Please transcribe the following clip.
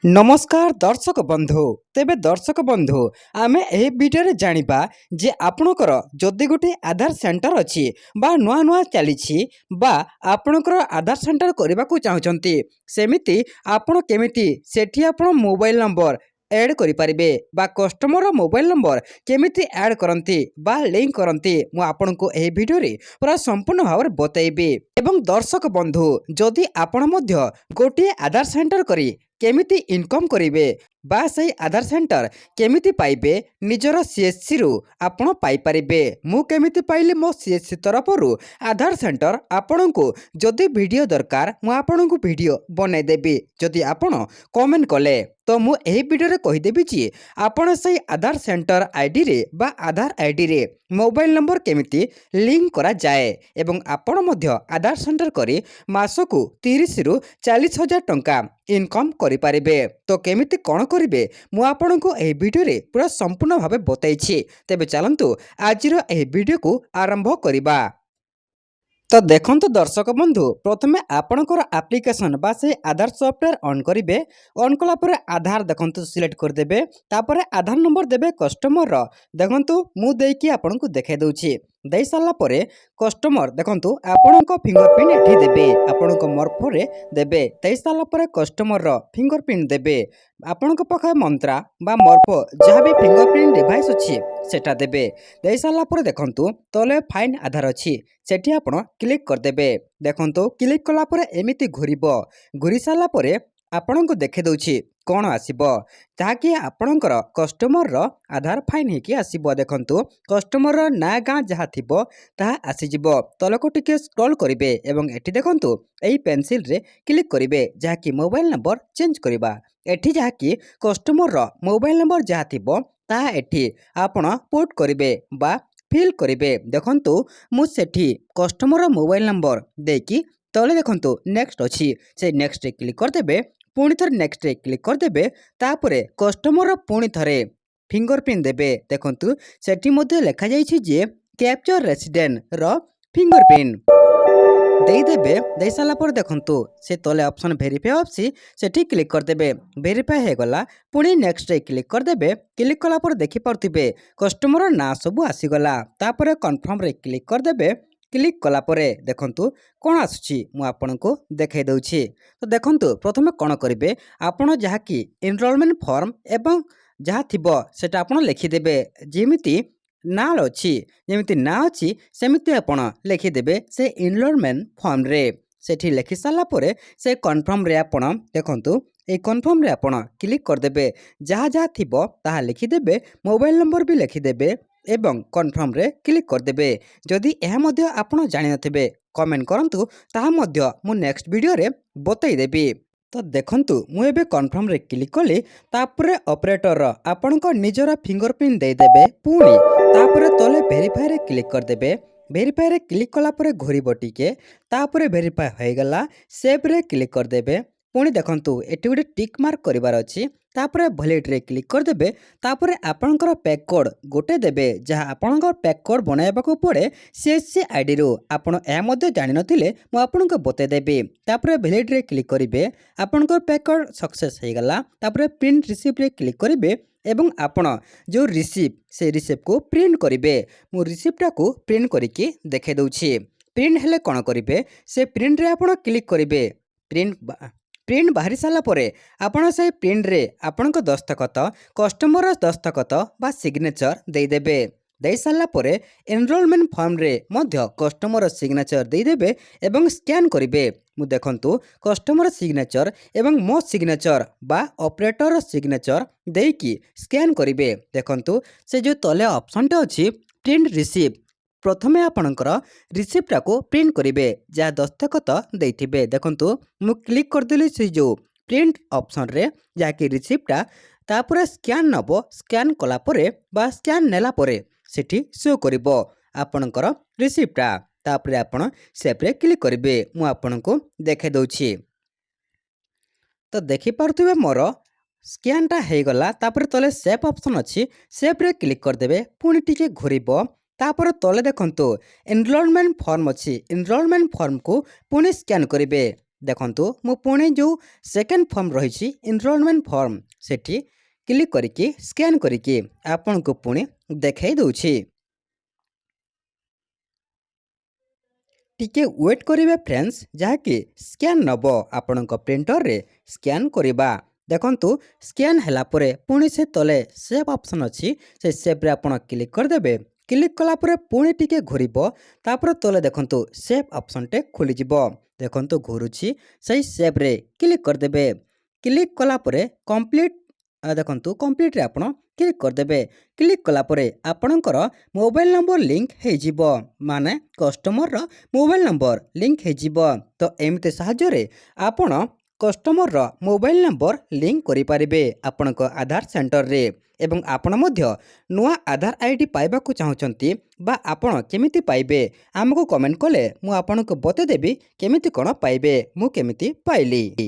नमस्कार दर्शक बंधु तेबे दर्शक बंधु आमे एही भिडियो जानिबा जे आपणकर जदि गोटे आधार सेंटर अच्छी बा नुआ नुआ चली बा आपणकर आधार सेंटर करने को चाहते सेमिति आपण केमिति सेठी आपण मोबाइल नंबर ऐड करें बा कस्टमर मोबाइल नंबर केमिति ऐड करती बा लिंक करती मु आपन को एही भिडियो रे पूरा संपूर्ण भाव में बतैबी। एवं दर्शक बंधु जदि आपण मध्य गोटे आधार सेंटर करी केमिति इनकम करेंगे बा सही आधार सेंटर केमिति पाइबे निजर सीएससी रु आपण पाइपारे मु केमिति पाइली मो सीएससी तरफ रु आधार सेंटर आपण को जदि वीडियो दरकार मु आपण को वीडियो बनाई देबी जदि आपण कमेंट कले तो मु एही वीडियो रे कहिदेबी जी आपण सही आधार सेंटर आईडी रे बा आधार आईडी रे मोबाइल नंबर केमिति लिंक करा जाए एवं आपण मध्य आधार सेंटर करी मासकु 30 रु 40 हजार टंका इनकम करें। तो केमिति कौन करेंगे मु आपण को एही वीडियो रे पूरा संपूर्ण भाव बताई। तेबे चलंतु आजिर एही वीडियो को आरंभ करिबा। तो देखंतु दर्शक बंधु प्रथमे आपणकर एप्लिकेशन बा से आधार सॉफ्टवेयर ऑन करेंगे। ऑन कला परे आधार देखंतु सिलेक्ट कर देबे तापरे आधार नंबर देबे कस्टमर रो देखंतु मु देकी आपन को देखाइ दउछि दे साला परे कस्टमर देखंतु आपणक फिंगरप्रिंट एठी देबे आपणक मर्फरे देबे दे साला परे कस्टमर रो फिंगरप्रिंट देबे आपणक पाखे मंत्रा बा मर्फ जहाँ भी फिंगरप्रिंट डिवाइस अछि सेटा देबे दे साला परे देखंतु तले फाइन आधार अछि सेठी आपण क्लिक कर देबे देखंतु क्लिक कला परे एमिति घुरिबो घुरी साला परे आपणको देखे दउछि कौन आसीबो ताकि आपणकर कस्टमर रो आधार फाइन हेकी आसीबो देखंतु कस्टमर रो ना गाँ जहाँ थिबो ताहा आसीजिबो तलको टिके स्क्रॉल करिवे एवं एठी देखंतु एई पेंसिल रे क्लिक करिवे जहाँ कि मोबाइल नंबर चेंज करिबा एठी जहाँ कि कस्टमर रो मोबाइल नंबर जहाँ थिबो ताहा एठी आपण पुट करिवे बा फिल करिवे देखंतु मु सेठी कस्टमर मोबाइल नंबर देकी तले देखंतु नेक्स्ट अछि से नेक्स्ट रे क्लिक कर देबे पुणी थरे नेक्स्ट रे क्लिक कर देबे तापरे कस्टमर पुणी थरे फिंगरप्रिंट देबे देखंतु सेठी मध्ये लिखा जाइछि जे कैप्चर रेसिडेंट रो फिंगरप्रिंट देई देबे देई साला पर देखंतु से तले ऑप्शन वेरीफाई ऑप्शन सेठी क्लिक कर देबे वेरीफाई हे गला पुणी नेक्स्ट रे क्लिक कर देबे क्लिक कला पर देखि पारथिबे कस्टमर ना सब आसी गला तापरे कंफर्म रे क्लिक कर देबे क्लिक कला परे देखंतु कौन आसुची मु आपनको देखाई दउछि। तो देखंतु प्रथमे कौन करिवे आपण जहा कि एनरोलमेंट फॉर्म एवं जहा थिबो सेटा आपण लिखि देबे जेमिति ना अछि जेमिति ना अछि सेमिति आपण लिखि देबे से एनरोलमेंट फॉर्म रे सेठी लिखि साला परे से कन्फर्म रे आपण देखंतु ए कन्फर्म रे आपण क्लिक कर देबे जहा जहा थिबो ताहा लिखि देबे मोबाइल नंबर भी लिखि देबे एवं कन्फर्म रे क्लिक कर देबे जदि एहा मध्ये आपण जानि नथिबे कमेंट करंतु ताहा मध्ये मु नेक्स्ट वीडियो रे बतै देबी। तो देखंतु मु एबे कन्फर्म रे क्लिक कली तापरे ऑपरेटर आपण को निजरा फिंगरप्रिंट दे देबे पुणी तापरे तले वेरीफाई रे क्लिक कर देबे वेरीफाई रे क्लिक कला परे घोरीबो टिके तापरे वेरीफाई होय गला सेव रे क्लिक कर देबे पुणी देखंतु एटी गोटे टिक मार्क करिवार अछि तापरे वैलिड रे क्लिक कर देबे तापरे आपणकर पैक कोड गोटे देबे जहाँ आपणकर पैक कोड बनाइबा को पड़े सीएससी आईडी रो आपण ए मध्ये जानि नथिले मु आपणको बते देबे तापरे वैलिड रे क्लिक करिवे आपणकर पैक कोड सक्सेस हे गला तापरे प्रिंट रिसीप्ट रे क्लिक करिवे एवं आपण जो रिसीप्ट से रिसीप्ट को प्रिंट करिवे मु रिसीप्ट को प्रिंट करिके देखे दउछि प्रिंट हेले कोन करिवे से प्रिंट रे आपण क्लिक करिवे प्रिंट बाहरी साला परे आपण से प्रिंट रे आपण को दस्तखत कस्टमर दस्तखत बा सिग्नेचर दे देबे दे साला परे एनरोलमेंट फॉर्म रे मध्य कस्टमर सिग्नेचर दे देबे एवं स्कैन करिवे मु देखंतु कस्टमर सिग्नेचर एवं मो सिग्नेचर बा ऑपरेटर सिग्नेचर देकी स्कैन करिवे देखंतु से जो तले ऑप्शन टे अछि प्रिंट रिसीप्ट प्रथमे आपणकर रिसीप्ट को प्रिंट करिवे जहाँ दस्तखत देथिबे देखंतु मु क्लिक करदेली से जो प्रिंट ऑप्शन रे जाके रिसीप्टा तापरे स्कैन नबो स्कैन कला परे बा स्कैन नेला परे सेठी शो करिवो आपणकर रिसीप्टा तापरे आपण सेव रे क्लिक करिवे मु आपनको देखे दउछि। तो देखि पारथिबे मोर स्कैनटा हे गला तापरे तले सेव ऑप्शन अछि सेव रे क्लिक कर देबे पुणी टिके घुरिबो तापर तले देखंतु एनरोलमेंट फॉर्म अच्छी एनरोलमेंट फॉर्म को पुणी स्कैन करेंगे ଦେଖନ୍ତୁ ମୁଁ ପୁଣି ଯେଉଁ ସେକେଣ୍ଡ ଫର୍ମ ରହିଛି ଏନରୋଲମେଣ୍ଟ ଫର୍ମ ସେଠି କ୍ଲିକ୍ କରିକି ସ୍କାନ୍ କରିକି ଆପଣଙ୍କୁ ପୁଣି ଦେଖାଇ ଦେଉଛି। ଟିକେ ୱେଟ୍ କରିବେ ଫ୍ରେଣ୍ଡସ୍, ଯାହାକି ସ୍କାନ୍ ନେବ ଆପଣଙ୍କ ପ୍ରିଣ୍ଟରରେ ସ୍କାନ୍ କରିବା। ଦେଖନ୍ତୁ ସ୍କାନ୍ ହେଲା ପରେ ପୁଣି ସେ ତଳେ ସେଭ୍ ଅପସନ୍ ଅଛି, ସେ ସେଭ୍ରେ ଆପଣ କ୍ଲିକ୍ କରିଦେବେ। କ୍ଲିକ୍ କଲା ପରେ ପୁଣି ଟିକେ ଘୁରିବ, ତାପରେ ତଳେ ଦେଖନ୍ତୁ ସେଭ୍ ଅପସନ୍ଟେ ଖୋଲିଯିବ। ଦେଖନ୍ତୁ ଘୁରୁଛି, ସେଇ ସେଭ୍ରେ କ୍ଲିକ୍ କରିଦେବେ। କ୍ଲିକ୍ କଲା ପରେ କମ୍ପ୍ଲିଟ୍ ଦେଖନ୍ତୁ କମ୍ପ୍ଲିଟ୍ରେ ଆପଣ କ୍ଲିକ୍ କରିଦେବେ। କ୍ଲିକ୍ କଲା ପରେ ଆପଣଙ୍କର ମୋବାଇଲ୍ ନମ୍ବର ଲିଙ୍କ୍ ହେଇଯିବ, ମାନେ କଷ୍ଟମରର ମୋବାଇଲ୍ ନମ୍ବର ଲିଙ୍କ୍ ହେଇଯିବ। ତ ଏମିତି ସାହାଯ୍ୟରେ ଆପଣ କଷ୍ଟମରର ମୋବାଇଲ୍ ନମ୍ବର ଲିଙ୍କ୍ କରିପାରିବେ ଆପଣଙ୍କ ଆଧାର ସେଣ୍ଟରରେ। ଏବଂ ଆପଣ ମଧ୍ୟ ନୂଆ ଆଧାର ଆଇଡି ପାଇବାକୁ ଚାହୁଁଛନ୍ତି ବା ଆପଣ କେମିତି ପାଇବେ ଆମକୁ କମେଣ୍ଟ କଲେ ମୁଁ ଆପଣଙ୍କୁ ବତେଇଦେବି କେମିତି କ'ଣ ପାଇବେ। ମୁଁ କେମିତି ପାଇଲି।